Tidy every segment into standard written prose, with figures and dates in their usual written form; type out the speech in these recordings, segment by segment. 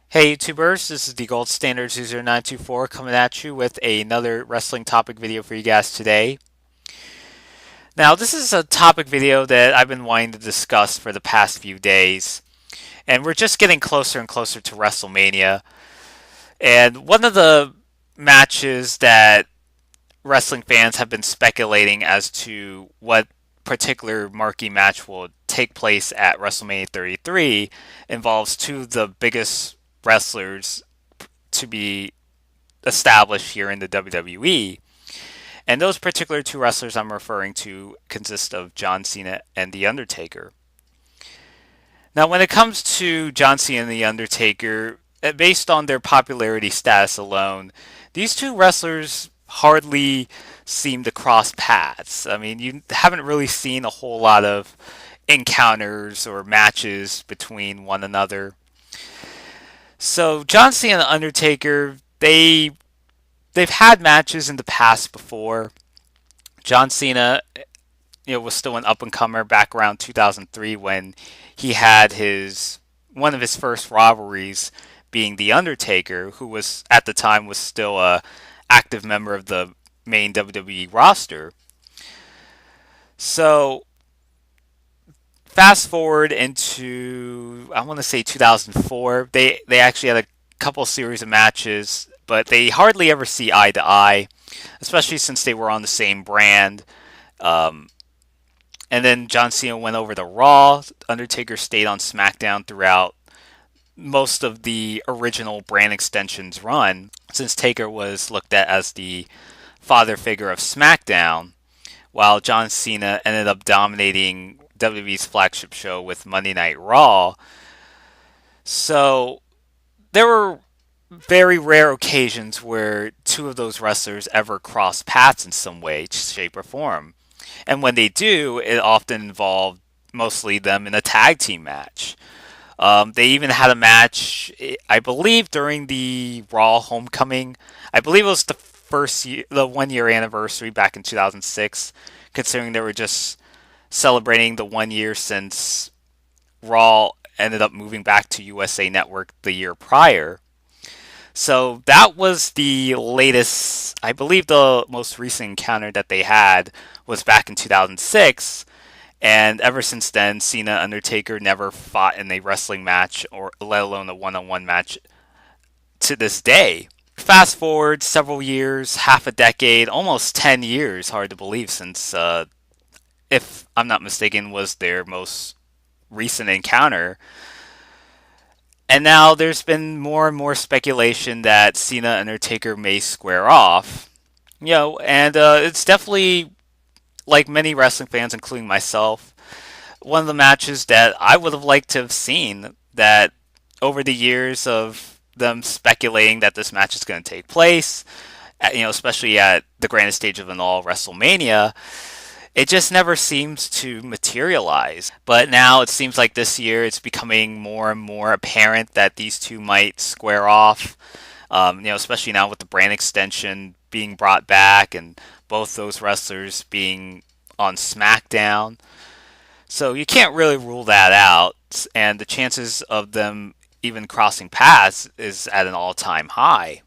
Hey YouTubers, this is the Gold Standard 0924 coming at you with another wrestling topic video for you guys today. Now, this is a topic video that I've been wanting to discuss for the past few days, and we're just getting closer and closer to WrestleMania. And one of the matches that wrestling fans have been speculating as to what particular marquee match will take place at WrestleMania 33 involves two of the biggest wrestlers to be established here in the WWE. And those particular two wrestlers I'm referring to consist of John Cena and The Undertaker. Now, when it comes to John Cena and The Undertaker, based on their popularity status alone, these two wrestlers hardly seem to cross paths. I mean, you haven't really seen a whole lot of encounters or matches between one another. So, John Cena and The Undertaker, they've had matches in the past before. John Cena, was still an up and comer back around 2003 when he had his one of his first rivalries being the Undertaker, who was at the time was still a active member of the main WWE roster. So fast forward into I want to say 2004, they actually had a couple series of matches, but they hardly ever see eye to eye, especially since they were on the same brand. Um, and then John Cena went over to Raw. Undertaker stayed on SmackDown throughout most of the original brand extensions run, since Taker was looked at as the father figure of SmackDown, while John Cena ended up dominating WWE's flagship show with Monday Night Raw. So there were very rare occasions where two of those wrestlers ever cross paths in some way, shape, or form. And when they do, it often involved mostly them in a tag team match. They even had a match, I believe, during the Raw Homecoming. I believe it was the 1 year anniversary back in 2006, considering they were just celebrating the 1 year since Raw ended up moving back to USA Network the year prior. So that was the latest, I believe the most recent encounter that they had was back in 2006. And ever since then, Cena Undertaker never fought in a wrestling match or let alone a one-on-one match to this day. Fast forward several years, half a decade, almost 10 years, hard to believe, since, if I'm not mistaken, was their most recent encounter. And now there's been more and more speculation that Cena Undertaker may square off. And it's definitely, like many wrestling fans, including myself, one of the matches that I would have liked to have seen that over the years of them speculating that this match is going to take place, especially at the grandest stage of an all WrestleMania, it just never seems to materialize. But now it seems like this year it's becoming more and more apparent that these two might square off. Especially now with the brand extension being brought back and both those wrestlers being on SmackDown. So you can't really rule that out, and the chances of them even crossing paths is at an all-time high.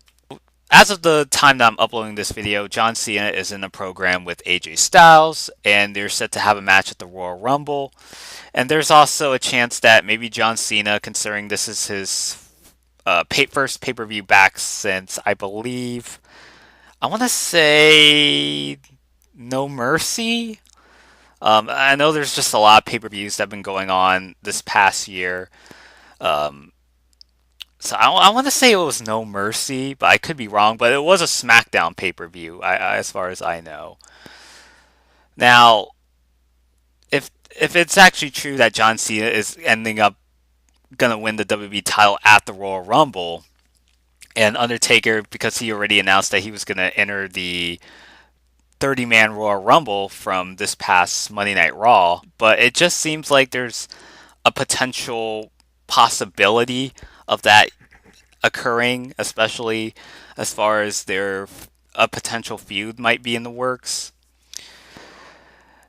As of the time that I'm uploading this video, John Cena is in a program with AJ Styles, and they're set to have a match at the Royal Rumble. And there's also a chance that maybe John Cena, considering this is his first pay-per-view back since, I believe, I want to say No Mercy. I know there's just a lot of pay-per-views that have been going on this past year. Um, so I want to say it was No Mercy, but I could be wrong. But it was a SmackDown pay-per-view, as far as I know. Now, if it's actually true that John Cena is ending up gonna win the WWE title at the Royal Rumble, and Undertaker, because he already announced that he was gonna enter the 30-man Royal Rumble from this past Monday Night Raw, but it just seems like there's a potential possibility of that occurring, especially as far as a potential feud might be in the works.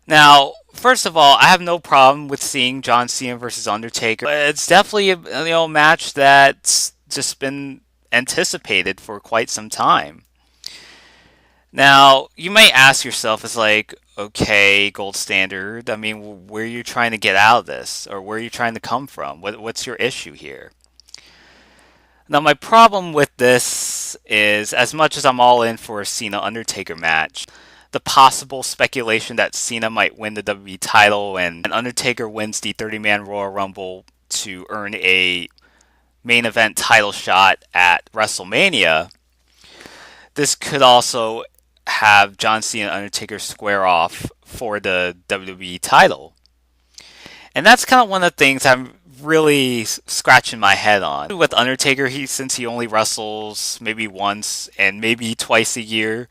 Now, first of all, I have no problem with seeing John Cena versus Undertaker. It's definitely a match that just been anticipated for quite some time. Now, you may ask yourself, it's like, okay, gold standard. I mean, where are you trying to get out of this, or where are you trying to come from? What's your issue here? Now, my problem with this is, as much as I'm all in for a Cena Undertaker match, the possible speculation that Cena might win the WWE title and Undertaker wins the 30-man Royal Rumble to earn a main event title shot at WrestleMania, this could also have John Cena and Undertaker square off for the WWE title. And that's kind of one of the things I'm really scratching my head on. With Undertaker, since he only wrestles maybe once and maybe twice a year,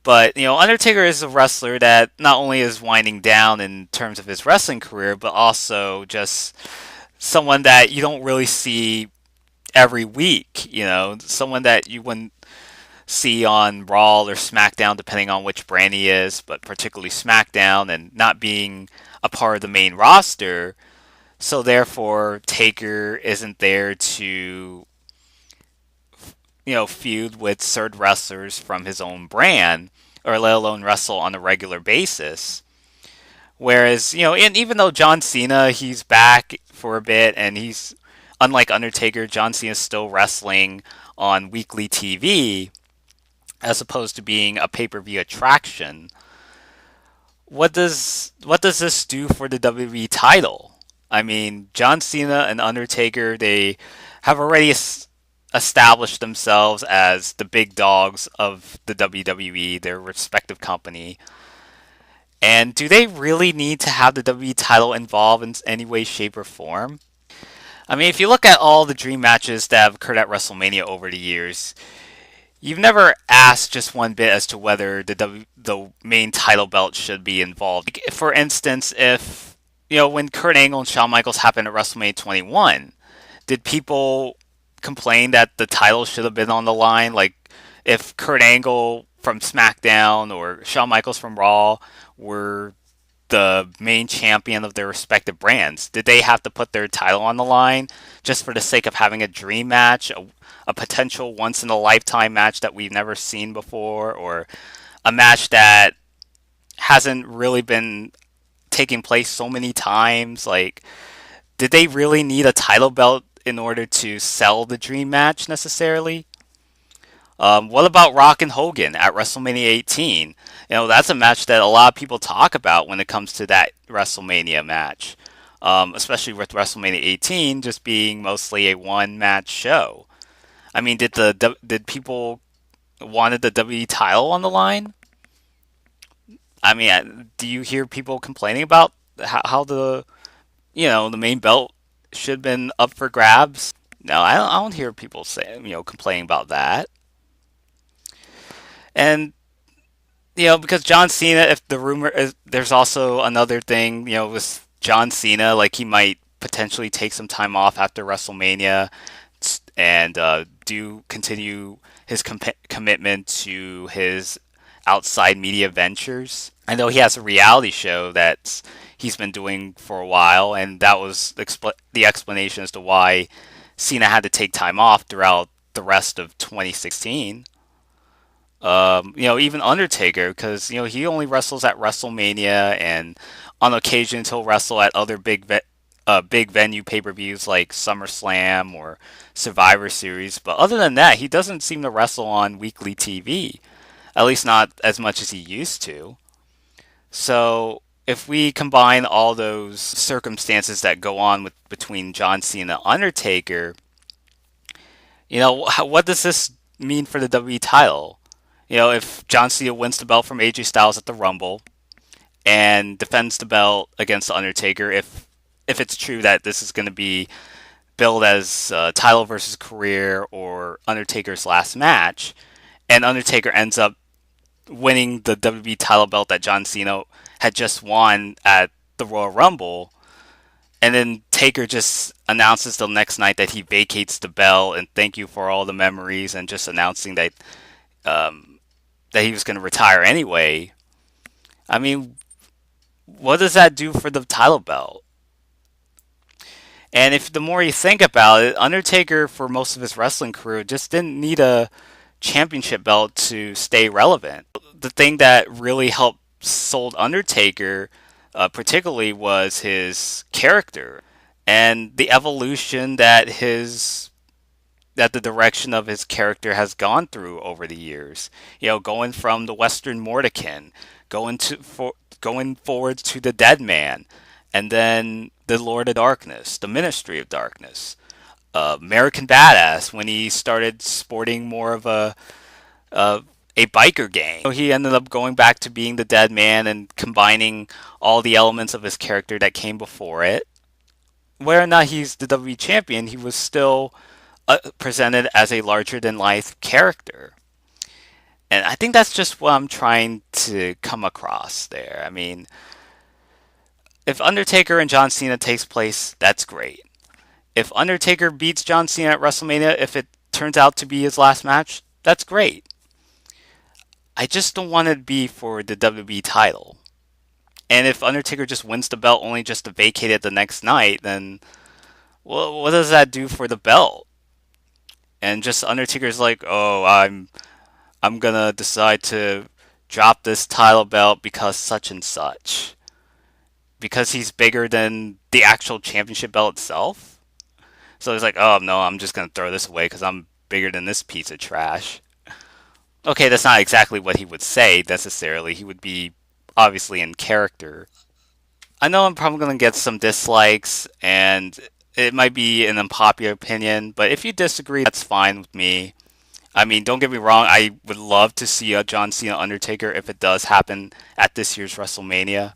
but Undertaker is a wrestler that not only is winding down in terms of his wrestling career, but also just someone that you don't really see every week. Someone that you wouldn't see on Raw or SmackDown, depending on which brand he is, but particularly SmackDown, and not being a part of the main roster. So therefore, Taker isn't there to, feud with certain wrestlers from his own brand, or let alone wrestle on a regular basis. Whereas, and even though John Cena, he's back for a bit, and he's, unlike Undertaker, John Cena's still wrestling on weekly TV, as opposed to being a pay-per-view attraction. What does this do for the WWE title? I mean, John Cena and Undertaker, they have already established themselves as the big dogs of the WWE, their respective company. And do they really need to have the WWE title involved in any way, shape, or form? I mean, if you look at all the dream matches that have occurred at WrestleMania over the years, you've never asked just one bit as to whether the main title belt should be involved. Like, for instance, if when Kurt Angle and Shawn Michaels happened at WrestleMania 21, did people complain that the title should have been on the line? Like, if Kurt Angle from SmackDown or Shawn Michaels from Raw were the main champion of their respective brands, did they have to put their title on the line just for the sake of having a dream match, a potential once in a lifetime match that we've never seen before, or a match that hasn't really been taking place so many times? Like, did they really need a title belt in order to sell the dream match necessarily? What about Rock and Hogan at WrestleMania 18? That's a match that a lot of people talk about when it comes to that WrestleMania match, especially with WrestleMania 18 just being mostly a one-match show. I mean, did people wanted the WWE title on the line? I mean, do you hear people complaining about how the main belt should have been up for grabs? No, I don't hear people say complaining about that. And because John Cena, if the rumor is, there's also another thing, with John Cena, like he might potentially take some time off after WrestleMania and do continue his commitment to his outside media ventures. I know he has a reality show that he's been doing for a while, and that was the explanation as to why Cena had to take time off throughout the rest of 2016. Even Undertaker, because he only wrestles at WrestleMania, and on occasion he'll wrestle at other big venue pay-per-views like SummerSlam or Survivor Series. But other than that, he doesn't seem to wrestle on weekly TV, at least not as much as he used to. So if we combine all those circumstances that go on between John Cena and Undertaker, what does this mean for the WWE title? If John Cena wins the belt from AJ Styles at the Rumble and defends the belt against the Undertaker, if it's true that this is going to be billed as title versus career or Undertaker's last match, and Undertaker ends up winning the WWE title belt that John Cena had just won at the Royal Rumble, and then Taker just announces the next night that he vacates the belt and thank you for all the memories, and just announcing that he was going to retire anyway. I mean, what does that do for the title belt? And if the more you think about it, Undertaker for most of his wrestling career just didn't need a championship belt to stay relevant. The thing that really helped sold Undertaker, particularly, was his character and the evolution that the direction of his character has gone through over the years. You know, going from the Western Mordekin, going forward to the Dead Man, and then the Lord of Darkness, the Ministry of Darkness, American Badass when he started sporting more of uh, a biker gang. So he ended up going back to being the Dead Man and combining all the elements of his character that came before it. Whether or not he's the WWE champion, he was still presented as a larger than life character. And I think that's just what I'm trying to come across there. I mean, if Undertaker and John Cena takes place, that's great. If Undertaker beats John Cena at WrestleMania, if it turns out to be his last match, that's great. I just don't want it to be for the WWE title. And if Undertaker just wins the belt only just to vacate it the next night, then well, what does that do for the belt? And just Undertaker's like, oh, I'm gonna decide to drop this title belt because such and such. Because he's bigger than the actual championship belt itself. So he's like, oh no, I'm just gonna throw this away because I'm bigger than this piece of trash. Okay, that's not exactly what he would say necessarily. He would be obviously in character. I know I'm probably gonna get some dislikes and it might be an unpopular opinion, but if you disagree, that's fine with me. I mean, don't get me wrong, I would love to see a John Cena Undertaker if it does happen at this year's WrestleMania,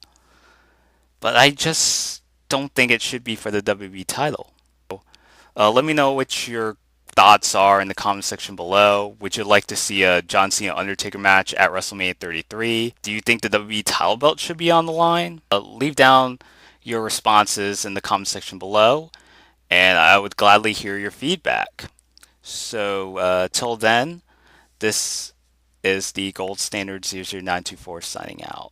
but I just don't think it should be for the WWE title. Let me know what your thoughts are in the comment section below. Would you like to see a John Cena Undertaker match at WrestleMania 33? Do you think the WWE title belt should be on the line? Leave down your responses in the comment section below, and I would gladly hear your feedback. So, till then, this is the Gold Standard 00924 signing out.